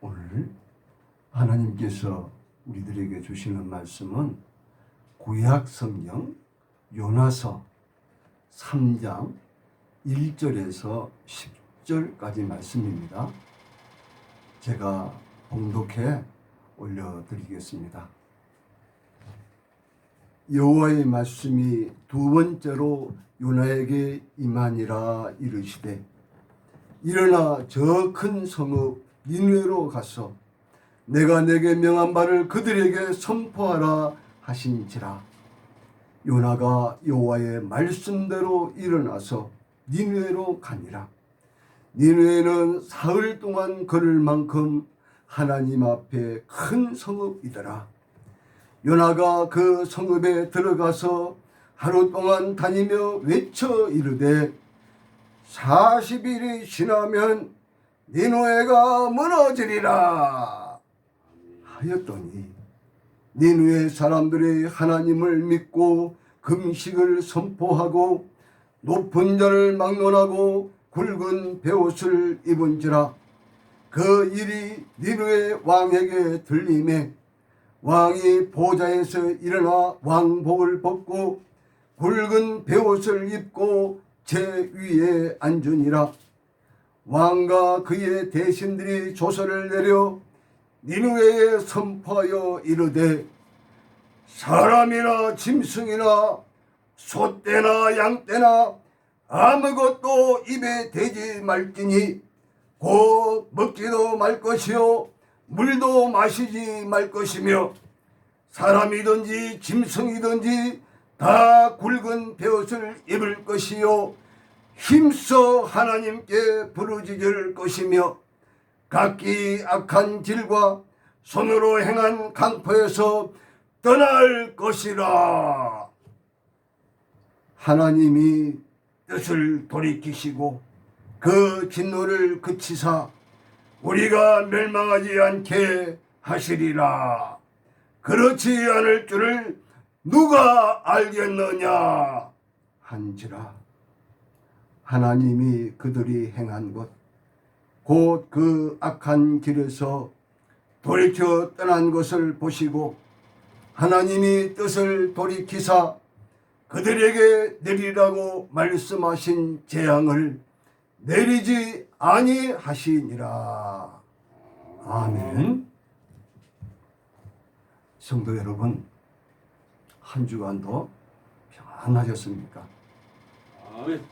오늘 하나님께서 우리들에게 주시는 말씀은 구약 성경 요나서 3장 1절에서 10절까지 말씀입니다. 제가 봉독해 올려드리겠습니다. 여호와의 말씀이 두 번째로 요나에게 임하니라 이르시되, 일어나 저 큰 성읍 니느웨로 가서 내가 내게 명한 바를 그들에게 선포하라 하신지라. 요나가 여호와의 말씀대로 일어나서 니느웨로 가니라. 니느웨는 사흘 동안 걸을 만큼 하나님 앞에 큰 성읍이더라. 요나가 그 성읍에 들어가서 하루 동안 다니며 외쳐 이르되, 40일이 지나면 니느웨가 무너지리라 하였더니, 니느웨 사람들이 하나님을 믿고 금식을 선포하고 높은 자를 막론하고 굵은 베옷을 입은지라. 그 일이 니느웨 왕에게 들리매 왕이 보좌에서 일어나 왕복을 벗고 굵은 베옷을 입고 제 위에 앉으니라. 왕과 그의 대신들이 조서를 내려 니느웨에 선포하여 이르되, 사람이나 짐승이나 소떼나 양떼나 아무것도 입에 대지 말지니 곧 먹지도 말 것이요 물도 마시지 말 것이며, 사람이든지 짐승이든지 다 굵은 베옷을 입을 것이요 힘써 하나님께 부르짖을 것이며, 각기 악한 길과 손으로 행한 강포에서 떠날 것이라. 하나님이 뜻을 돌이키시고 그 진노를 그치사 우리가 멸망하지 않게 하시리라. 그렇지 않을 줄을 누가 알겠느냐 한지라. 하나님이 그들이 행한 것 곧 그 악한 길에서 돌이켜 떠난 것을 보시고, 하나님이 뜻을 돌이키사 그들에게 내리라고 말씀하신 재앙을 내리지 아니하시니라. 아멘. 성도 여러분, 한 주간도 평안하셨습니까? 아멘.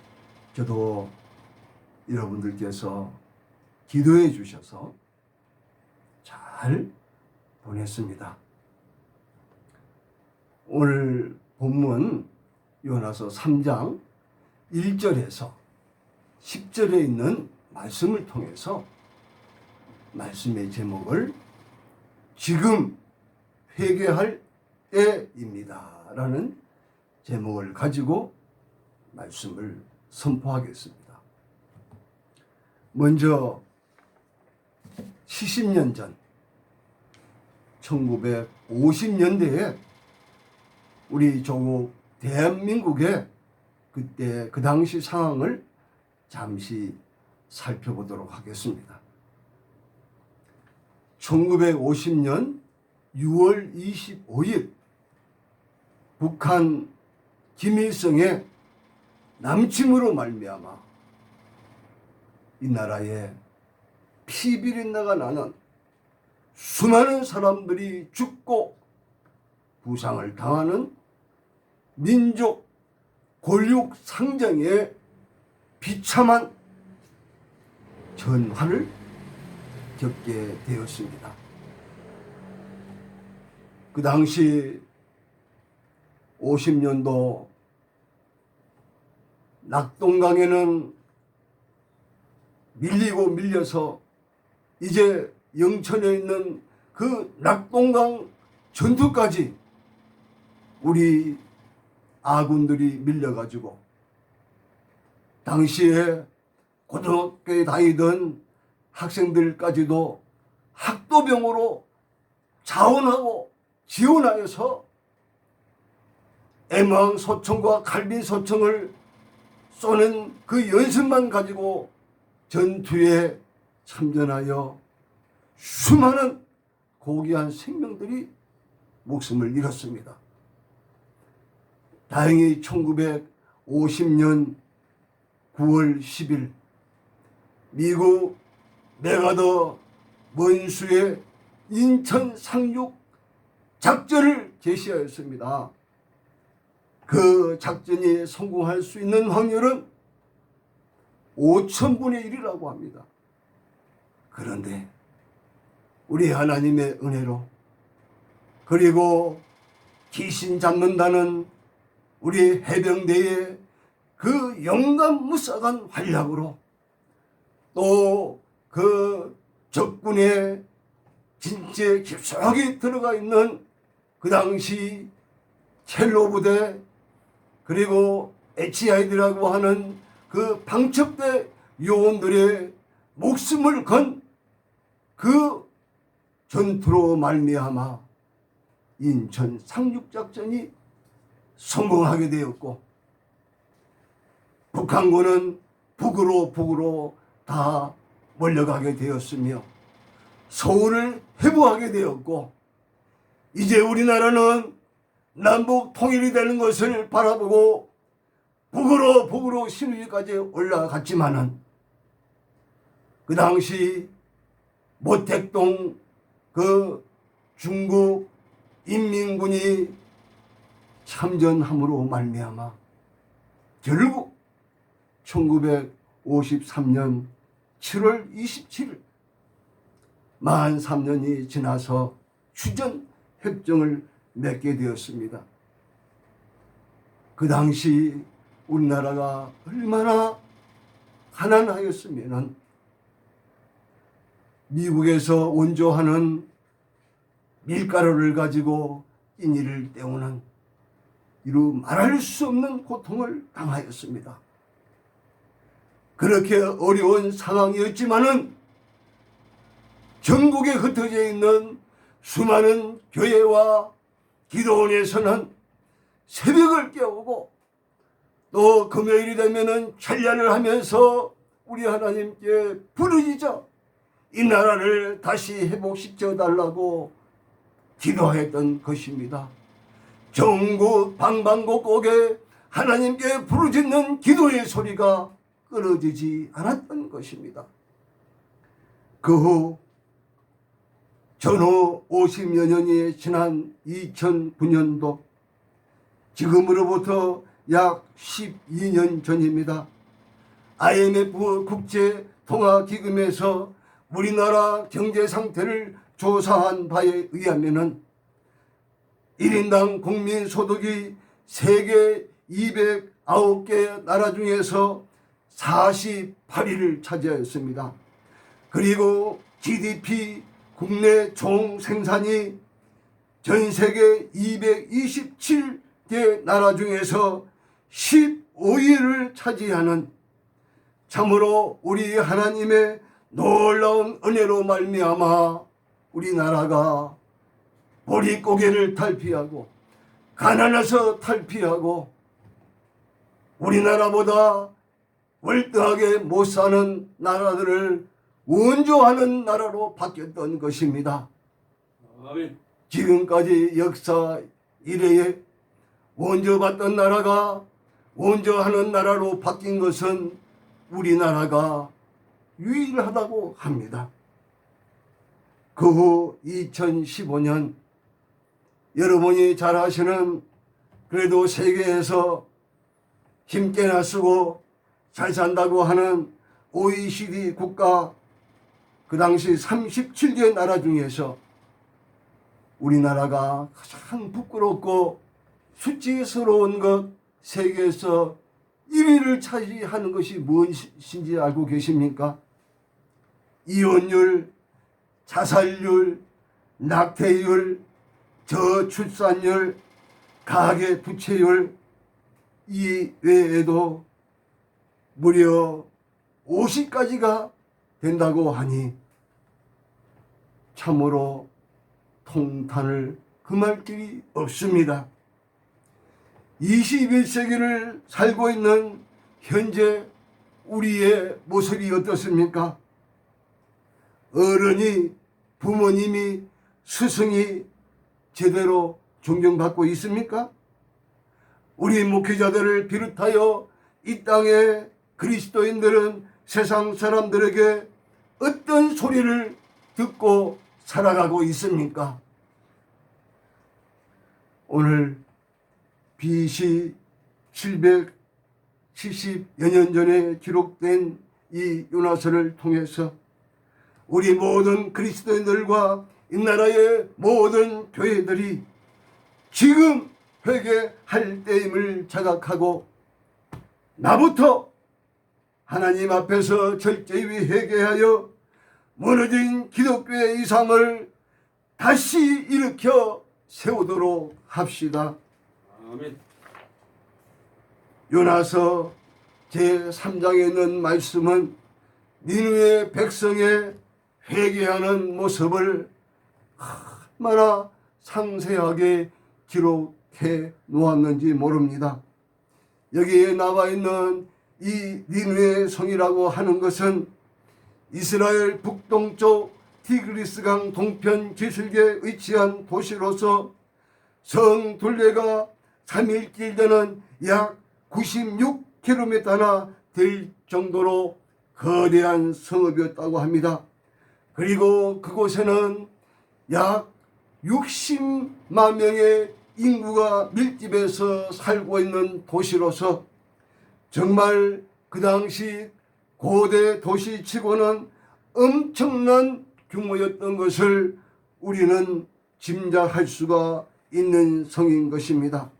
저도 여러분들께서 기도해 주셔서 잘 보냈습니다. 오늘 본문 요나서 3장 1절에서 10절에 있는 말씀을 통해서 말씀의 제목을 지금 회개할 때입니다 라는 제목을 가지고 말씀을 선포하겠습니다. 먼저 70년 전 1950년대에 우리 조국 대한민국의 그때 그 당시 상황을 잠시 살펴보도록 하겠습니다. 1950년 6월 25일 북한 김일성의 남침으로 말미암아 이 나라에 피비린내가 나는 수많은 사람들이 죽고 부상을 당하는 민족 골육 상정의 비참한 전환을 겪게 되었습니다. 그 당시 50년도 낙동강에는 밀리고 밀려서 이제 영천에 있는 그 낙동강 전투까지 우리 아군들이 밀려가지고 당시에 고등학교에 다니던 학생들까지도 학도병으로 자원하고 지원하여서 애망 소총과 칼빈 소총을 쏘는 그 연습만 가지고 전투에 참전하여 수많은 고귀한 생명들이 목숨을 잃었습니다. 다행히 1950년 9월 10일 미국 메가더 원수의 인천 상륙 작전을 제시하였습니다. 그 작전이 성공할 수 있는 확률은 5,000분의 1이라고 합니다. 그런데 우리 하나님의 은혜로, 그리고 귀신 잡는다는 우리 해병대의 그 영감무쌍한 활약으로, 또 그 적군의 진지에 깊숙이 들어가 있는 그 당시 첼로 부대, 그리고 HID라고 하는 그 방첩대 요원들의 목숨을 건 그 전투로 말미암아 인천 상륙작전이 성공하게 되었고, 북한군은 북으로 다 몰려가게 되었으며 서울을 회부하게 되었고, 이제 우리나라는 남북 통일이 되는 것을 바라보고 북으로 신위까지 올라갔지만은, 그 당시 모택동 그 중국 인민군이 참전함으로 말미암아 결국 1953년 7월 27일 43년이 지나서 휴전 협정을 맺게 되었습니다. 그 당시 우리나라가 얼마나 가난하였으면은 미국에서 원조하는 밀가루를 가지고 끼니를 때우는 이루 말할 수 없는 고통을 당하였습니다. 그렇게 어려운 상황이었지만은 전국에 흩어져 있는 수많은 교회와 기도원에서는 새벽을 깨우고, 또 금요일이 되면은 찬양을 하면서 우리 하나님께 부르짖어 이 나라를 다시 회복시켜 달라고 기도했던 것입니다. 전국 방방곡곡에 하나님께 부르짖는 기도의 소리가 끊어지지 않았던 것입니다. 그 후 전후 50여 년이 지난 2009년도, 지금으로부터 약 12년 전입니다. IMF 국제통화기금에서 우리나라 경제 상태를 조사한 바에 의하면은 1인당 국민소득이 세계 209개 나라 중에서 48위를 차지하였습니다. 그리고 GDP 국내 총생산이 전 세계 227개 나라 중에서 15위를 차지하는, 참으로 우리 하나님의 놀라운 은혜로 말미암아 우리나라가 보릿고개를 탈피하고 가난해서 탈피하고 우리나라보다 월등하게 못 사는 나라들을 원조하는 나라로 바뀌었던 것입니다. 아멘. 지금까지 역사 이래에 원조받던 나라가 원조하는 나라로 바뀐 것은 우리나라가 유일하다고 합니다. 그 후 2015년 여러분이 잘 아시는, 그래도 세계에서 힘께나 쓰고 잘 산다고 하는 OECD 국가, 그 당시 37개 나라 중에서 우리나라가 가장 부끄럽고 수치스러운 것, 세계에서 1위를 차지하는 것이 무엇인지 알고 계십니까? 이혼율, 자살률, 낙태율, 저출산율, 가계부채율, 이 외에도 무려 50가지가 된다고 하니 참으로 통탄을 금할 길이 없습니다. 21세기를 살고 있는 현재 우리의 모습이 어떻습니까? 어른이 부모님이, 스승이 제대로 존경받고 있습니까? 우리 목회자들을 비롯하여 이 땅의 그리스도인들은 세상 사람들에게 어떤 소리를 듣고 살아가고 있습니까? 오늘 BC 770여 년 전에 기록된 이 요나서를 통해서 우리 모든 그리스도인들과 이 나라의 모든 교회들이 지금 회개할 때임을 자각하고 나부터 하나님 앞에서 철저히 회개하여 무너진 기독교의 이상을 다시 일으켜 세우도록 합시다. 아멘. 요나서 제3장에 있는 말씀은 니느웨 백성의 회개하는 모습을 얼마나 상세하게 기록해 놓았는지 모릅니다. 여기에 나와 있는 이 니느웨 성이라고 하는 것은 이스라엘 북동쪽 티그리스강 동편 기슭에 위치한 도시로서 성 둘레가 3일길 되는 약 96km나 될 정도로 거대한 성읍이었다고 합니다. 그리고 그곳에는 약 60만 명의 인구가 밀집해서 살고 있는 도시로서 정말 그 당시 고대 도시치고는 엄청난 규모였던 것을 우리는 짐작할 수가 있는 성인 것입니다.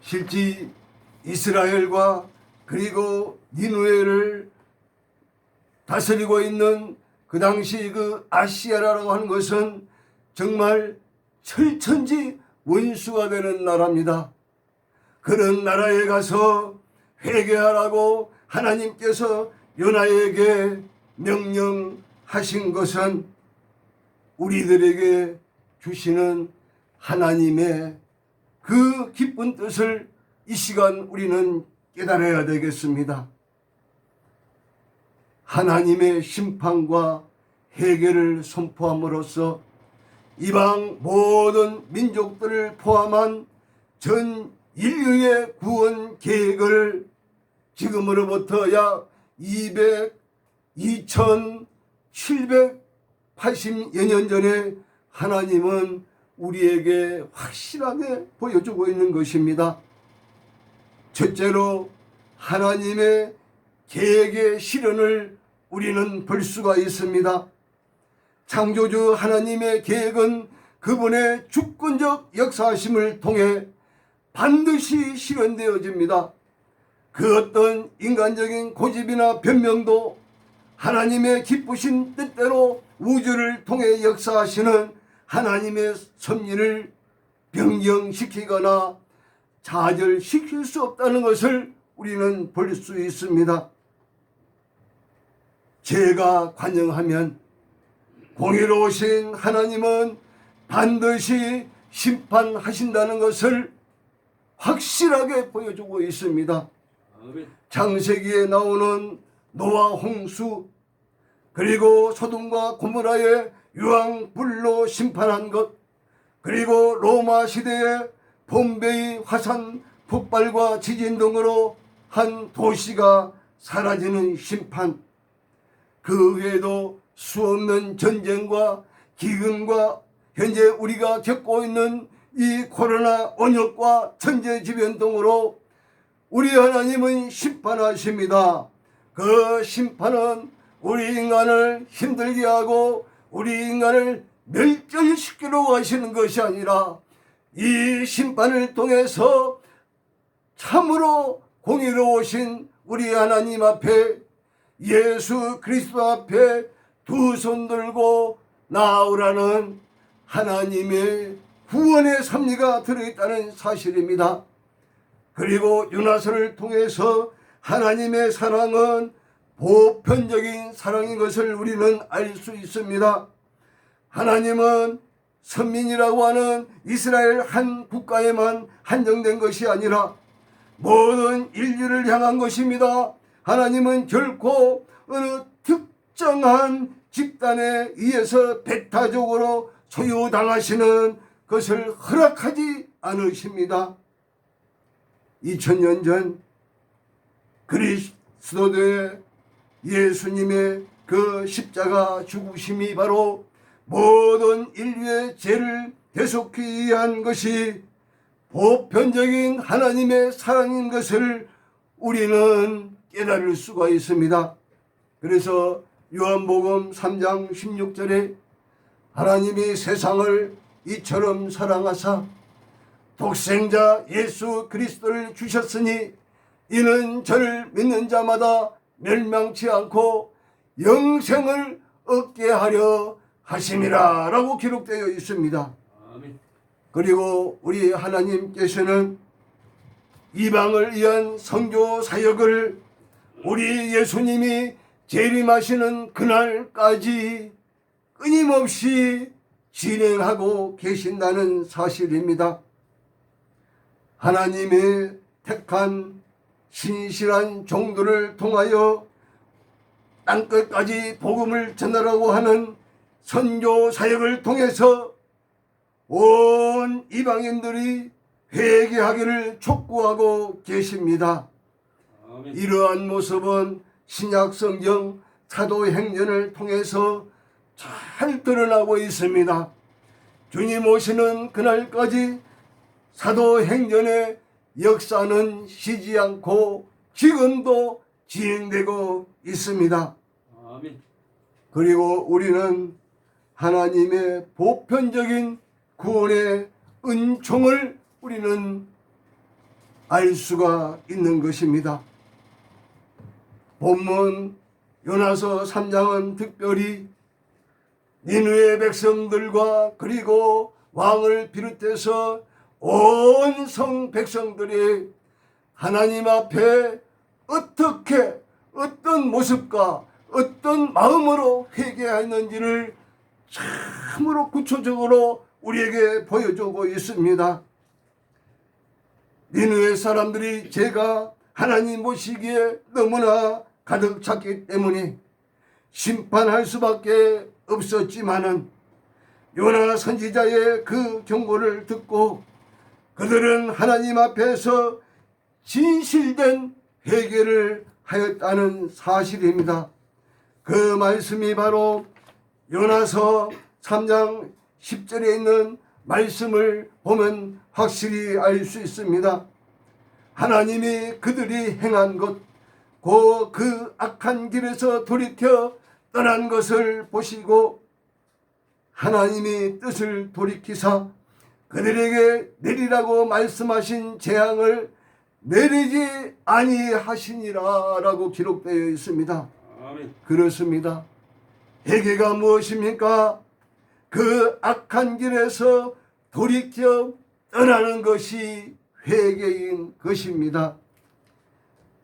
실제 이스라엘과 그리고 니느웨를 다스리고 있는 그 당시 그 아시아라고 하는 것은 정말 철천지 원수가 되는 나라입니다. 그런 나라에 가서 회개하라고 하나님께서 요나에게 명령하신 것은 우리들에게 주시는 하나님의 그 기쁜 뜻을 이 시간 우리는 깨달아야 되겠습니다. 하나님의 심판과 회개를 선포함으로써 이방 모든 민족들을 포함한 전 인류의 구원 계획을 지금으로부터 약 2780여 년 전에 하나님은 우리에게 확실하게 보여주고 있는 것입니다. 첫째로 하나님의 계획의 실현을 우리는 볼 수가 있습니다. 창조주 하나님의 계획은 그분의 주권적 역사하심을 통해 반드시 실현되어집니다. 그 어떤 인간적인 고집이나 변명도 하나님의 기쁘신 뜻대로 우주를 통해 역사하시는 하나님의 섭리를 변경시키거나 좌절시킬 수 없다는 것을 우리는 볼 수 있습니다. 죄가 관영하면 공의로우신 하나님은 반드시 심판하신다는 것을 확실하게 보여주고 있습니다. 창세기에 나오는 노아 홍수, 그리고 소돔과 고모라의 유황불로 심판한 것, 그리고 로마 시대의 봄베이 화산 폭발과 지진 등으로 한 도시가 사라지는 심판, 그 외에도 수없는 전쟁과 기근과 현재 우리가 겪고 있는 이 코로나 원역과 천재지변 등으로 우리 하나님은 심판하십니다. 그 심판은 우리 인간을 힘들게 하고 우리 인간을 멸절시키려고 하시는 것이 아니라 이 심판을 통해서 참으로 공의로우신 우리 하나님 앞에, 예수 그리스도 앞에 두 손 들고 나오라는 하나님의 구원의 섭리가 들어있다는 사실입니다. 그리고 요나서를 통해서 하나님의 사랑은 보편적인 사랑인 것을 우리는 알 수 있습니다. 하나님은 선민이라고 하는 이스라엘 한 국가에만 한정된 것이 아니라 모든 인류를 향한 것입니다. 하나님은 결코 어느 특정한 다양한 집단에 의해서 배타적으로 소유당하시는 것을 허락하지 않으십니다. 2000년 전 그리스도의 예수님의 그 십자가 죽으심이 바로 모든 인류의 죄를 대속하기 위한 것이 보편적인 하나님의 사랑인 것을 우리는 깨달을 수가 있습니다. 그래서 요한복음 3장 16절에 하나님이 세상을 이처럼 사랑하사 독생자 예수 그리스도를 주셨으니 이는 저를 믿는 자마다 멸망치 않고 영생을 얻게 하려 하심이라 라고 기록되어 있습니다. 아멘. 그리고 우리 하나님께서는 이방을 위한 선교 사역을 우리 예수님이 재림하시는 그날까지 끊임없이 진행하고 계신다는 사실입니다. 하나님의 택한 신실한 종들을 통하여 땅끝까지 복음을 전하라고 하는 선교 사역을 통해서 온 이방인들이 회개하기를 촉구하고 계십니다. 아멘. 이러한 모습은 신약 성경 사도행전을 통해서 잘 드러나고 있습니다. 주님 오시는 그날까지 사도행전의 역사는 쉬지 않고 지금도 진행되고 있습니다. 아멘. 그리고 우리는 하나님의 보편적인 구원의 은총을 우리는 알 수가 있는 것입니다. 본문 요나서 3장은 특별히 니느웨 백성들과 그리고 왕을 비롯해서 온 성 백성들이 하나님 앞에 어떻게 어떤 모습과 어떤 마음으로 회개했는지를 참으로 구체적으로 우리에게 보여주고 있습니다. 니느웨 사람들이 죄가 하나님 보시기에 너무나 가득 찼기 때문에 심판할 수밖에 없었지만은 요나 선지자의 그 경고를 듣고 그들은 하나님 앞에서 진실된 회개를 하였다는 사실입니다. 그 말씀이 바로 요나서 3장 10절에 있는 말씀을 보면 확실히 알 수 있습니다. 하나님이 그들이 행한 것, 그 악한 길에서 돌이켜 떠난 것을 보시고 하나님이 뜻을 돌이키사 그들에게 내리라고 말씀하신 재앙을 내리지 아니하시니라 라고 기록되어 있습니다. 아멘. 그렇습니다. 회개가 무엇입니까? 그 악한 길에서 돌이켜 떠나는 것이 회개인 것입니다.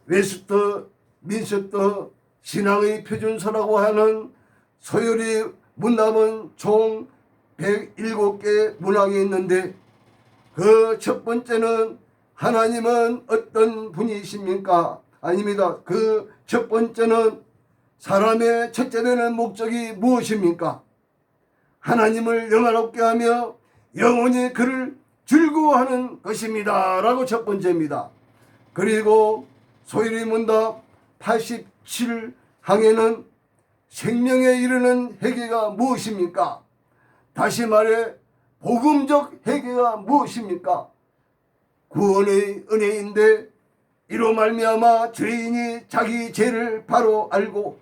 웨스터 민스터 신앙의 표준서라고 하는 소요리 문답은 총 107개 문항이 있는데 그 첫 번째는 하나님은 어떤 분이십니까? 아닙니다. 그 첫 번째는 사람의 첫째 되는 목적이 무엇입니까? 하나님을 영화롭게 하며 영원히 그를 즐거워하는 것입니다. 라고 첫 번째입니다. 그리고 소요리 문답 87항에는 생명에 이르는 회개가 무엇입니까? 다시 말해 복음적 회개가 무엇입니까? 구원의 은혜인데 이로 말미암아 죄인이 자기 죄를 바로 알고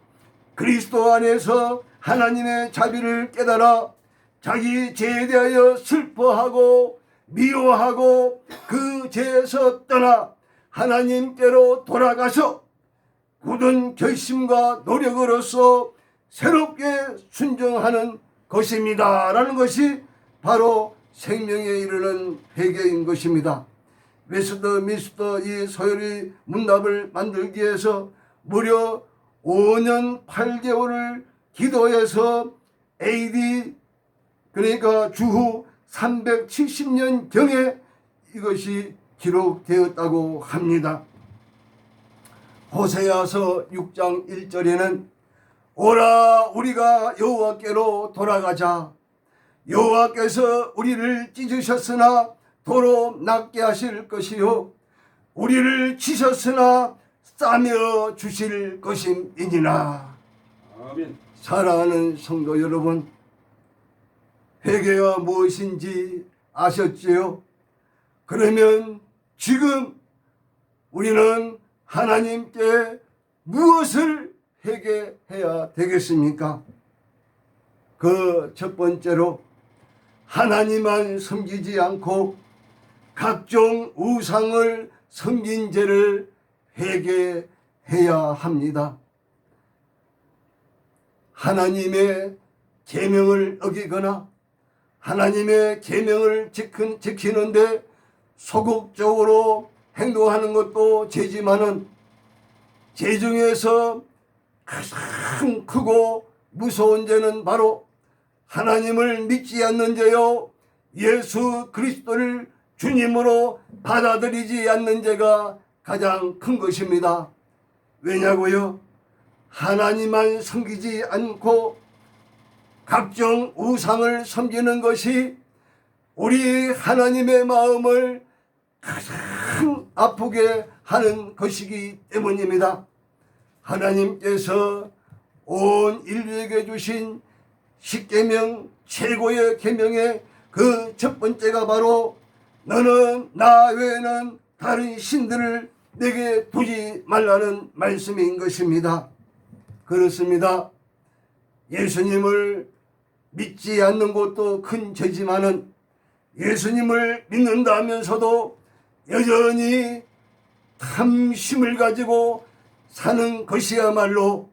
그리스도 안에서 하나님의 자비를 깨달아 자기 죄에 대하여 슬퍼하고 미워하고 그 죄에서 떠나 하나님께로 돌아가서 굳은 결심과 노력으로서 새롭게 순종하는 것입니다. 라는 것이 바로 생명에 이르는 회개인 것입니다. 웨스터 미스터 이 소요리 문답을 만들기 위해서 무려 5년 8개월을 기도해서 AD 그러니까 주후 370년경에 이것이 기록되었다고 합니다. 호세아서 6장 1절에는 오라 우리가 여호와께로 돌아가자. 여호와께서 우리를 찢으셨으나 도로 낫게 하실 것이요 우리를 치셨으나 싸며 주실 것임이니라. 아멘. 사랑하는 성도 여러분, 회개가 무엇인지 아셨지요? 그러면 지금 우리는 하나님께 무엇을 회개해야 되겠습니까? 그 첫 번째로 하나님만 섬기지 않고 각종 우상을 섬긴 죄를 회개해야 합니다. 하나님의 계명을 어기거나 하나님의 계명을 지키는데 소극적으로 행동하는 것도 죄지만은 죄 중에서 가장 크고 무서운 죄는 바로 하나님을 믿지 않는 죄요 예수 그리스도를 주님으로 받아들이지 않는 죄가 가장 큰 것입니다. 왜냐고요? 하나님만 섬기지 않고 각종 우상을 섬기는 것이 우리 하나님의 마음을 가장 아프게 하는 것이기 때문입니다. 하나님께서 온 인류에게 주신 십계명 최고의 계명의 그 첫 번째가 바로 너는 나 외에는 다른 신들을 내게 두지 말라는 말씀인 것입니다. 그렇습니다. 예수님을 믿지 않는 것도 큰 죄지만은 예수님을 믿는다 하면서도 여전히 탐심을 가지고 사는 것이야말로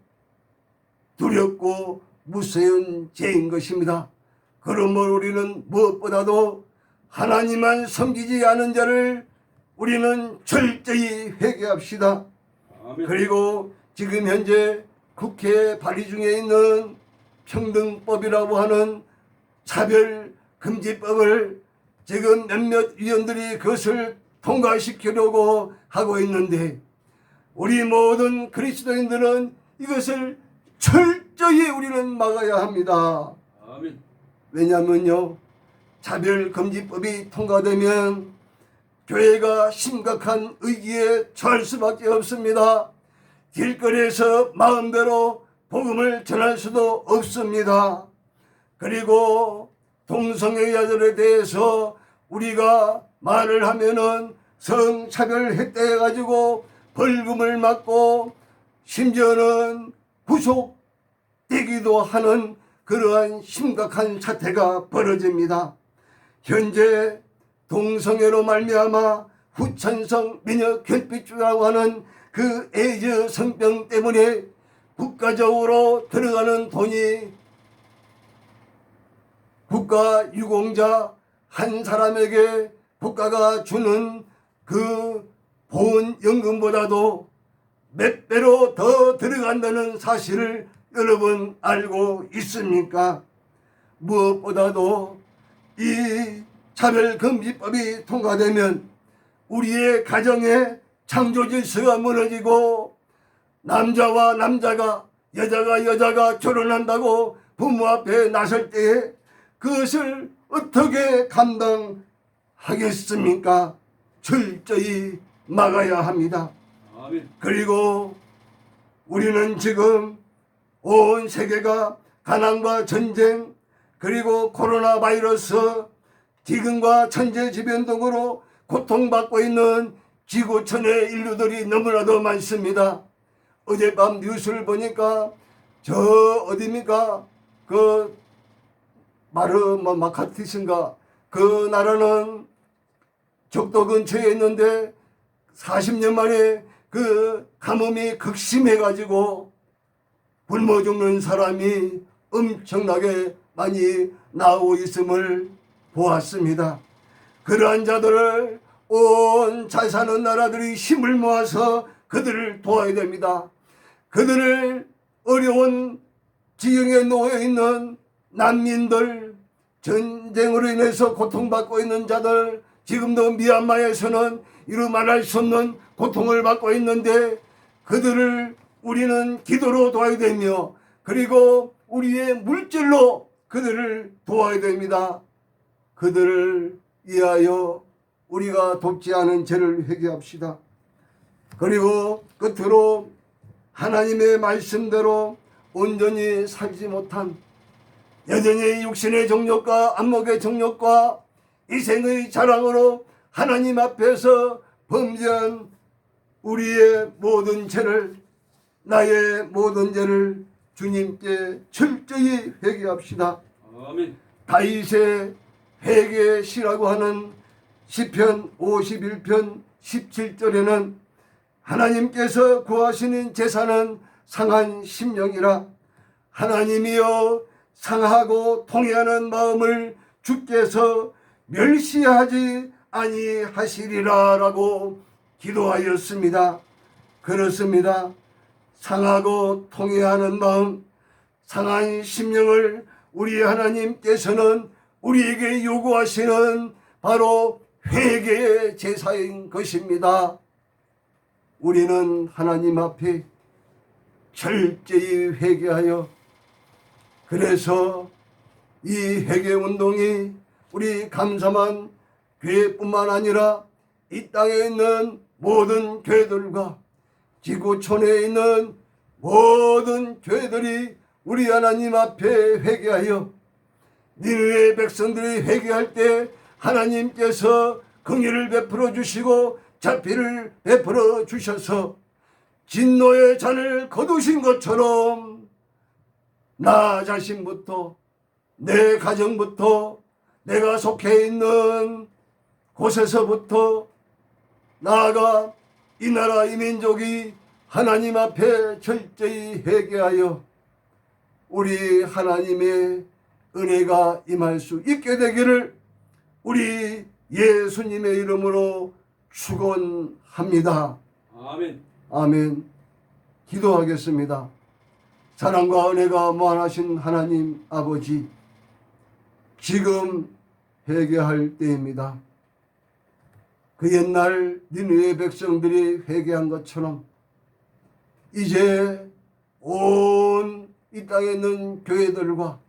두렵고 무서운 죄인 것입니다. 그러므로 우리는 무엇보다도 하나님만 섬기지 않은 자를 우리는 철저히 회개합시다. 아멘. 그리고 지금 현재 국회 발의 중에 있는 평등법이라고 하는 차별금지법을 지금 몇몇 위원들이 그것을 통과시키려고 하고 있는데 우리 모든 그리스도인들은 이것을 철저히 우리는 막아야 합니다. 아멘. 왜냐하면요, 차별금지법이 통과되면 교회가 심각한 위기에 처할 수밖에 없습니다. 길거리에서 마음대로 복음을 전할 수도 없습니다. 그리고 동성애자들에 대해서 우리가 말을 하면은 성차별했대 가지고 벌금을 맞고 심지어는 구속되기도 하는 그러한 심각한 사태가 벌어집니다. 현재 동성애로 말미암아 후천성 미녀결핍증이라고 하는 그 에이즈 성병 때문에 국가적으로 들어가는 돈이 국가유공자 한 사람에게 국가가 주는 그 보훈연금보다도 몇 배로 더 들어간다는 사실을 여러분 알고 있습니까? 무엇보다도 이 차별금지법이 통과되면 우리의 가정의 창조질서가 무너지고 남자와 남자가 여자가 여자가 결혼한다고 부모 앞에 나설 때에 그것을 어떻게 감당하겠습니까? 철저히 막아야 합니다. 아멘. 그리고 우리는 지금 온 세계가 가난과 전쟁 그리고 코로나 바이러스 기근과 천재지변 등으로 고통받고 있는 지구촌의 인류들이 너무나도 많습니다. 어젯밤 뉴스를 보니까 저 어디입니까? 그 마카티스인가 그 나라는 적도 근처에 있는데 40년 만에 그 가뭄이 극심해가지고 굶어 죽는 사람이 엄청나게 많이 나오고 있음을 보았습니다. 그러한 자들을 온 잘 사는 나라들이 힘을 모아서 그들을 도와야 됩니다. 그들을 어려운 지경에 놓여 있는 난민들, 전쟁으로 인해서 고통받고 있는 자들, 지금도 미얀마에서는 이루 말할 수 없는 고통을 받고 있는데 그들을 우리는 기도로 도와야 되며 그리고 우리의 물질로 그들을 도와야 됩니다. 그들을 위하여 우리가 돕지 않은 죄를 회개합시다. 그리고 끝으로 하나님의 말씀대로 온전히 살지 못한, 여전히 육신의 정욕과 안목의 정욕과 이생의 자랑으로 하나님 앞에서 범죄한 우리의 모든 죄를, 나의 모든 죄를 주님께 철저히 회개합시다. 아멘. 다윗의 회개시라고 하는 시편 51편 17절에는 하나님께서 구하시는 제사는 상한 심령이라, 하나님이여 상하고 통회하는 마음을 주께서 멸시하지 아니하시리라 라고 기도하였습니다. 그렇습니다. 상하고 통회하는 마음, 상한 심령을 우리 하나님께서는 우리에게 요구하시는 바로 회개의 제사인 것입니다. 우리는 하나님 앞에 철저히 회개하여, 그래서 이 회개 운동이 우리 감사만 교회뿐만 아니라 이 땅에 있는 모든 교회들과 지구촌에 있는 모든 교회들이 우리 하나님 앞에 회개하여, 니느웨 백성들이 회개할 때 하나님께서 긍휼을 베풀어 주시고 자비를 베풀어 주셔서 진노의 잔을 거두신 것처럼 나 자신부터, 내 가정부터, 내가 속해 있는 곳에서부터 나아가 이 나라 이 민족이 하나님 앞에 철저히 회개하여 우리 하나님의 은혜가 임할 수 있게 되기를 우리 예수님의 이름으로 축원합니다. 아멘. 아멘. 기도하겠습니다. 사랑과 은혜가 무한하신 하나님 아버지, 지금 회개할 때입니다. 그 옛날 니느웨 백성들이 회개한 것처럼 이제 온 이 땅에 있는 교회들과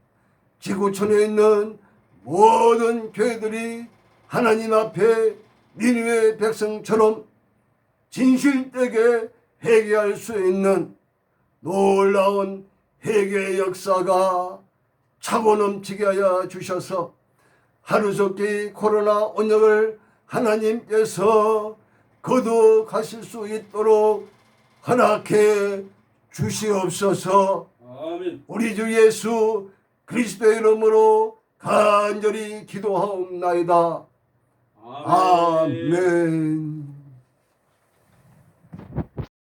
지구촌에 있는 모든 교회들이 하나님 앞에 니느웨 백성처럼 진실되게 회개할 수 있는 놀라운 회개의 역사가 차고 넘치게 하여 주셔서 하루속히 코로나 원역을 하나님께서 거둬 가실 수 있도록 허락해 주시옵소서. 아멘. 우리 주 예수 그리스도의 이름으로 간절히 기도하옵나이다. 아멘. 아멘.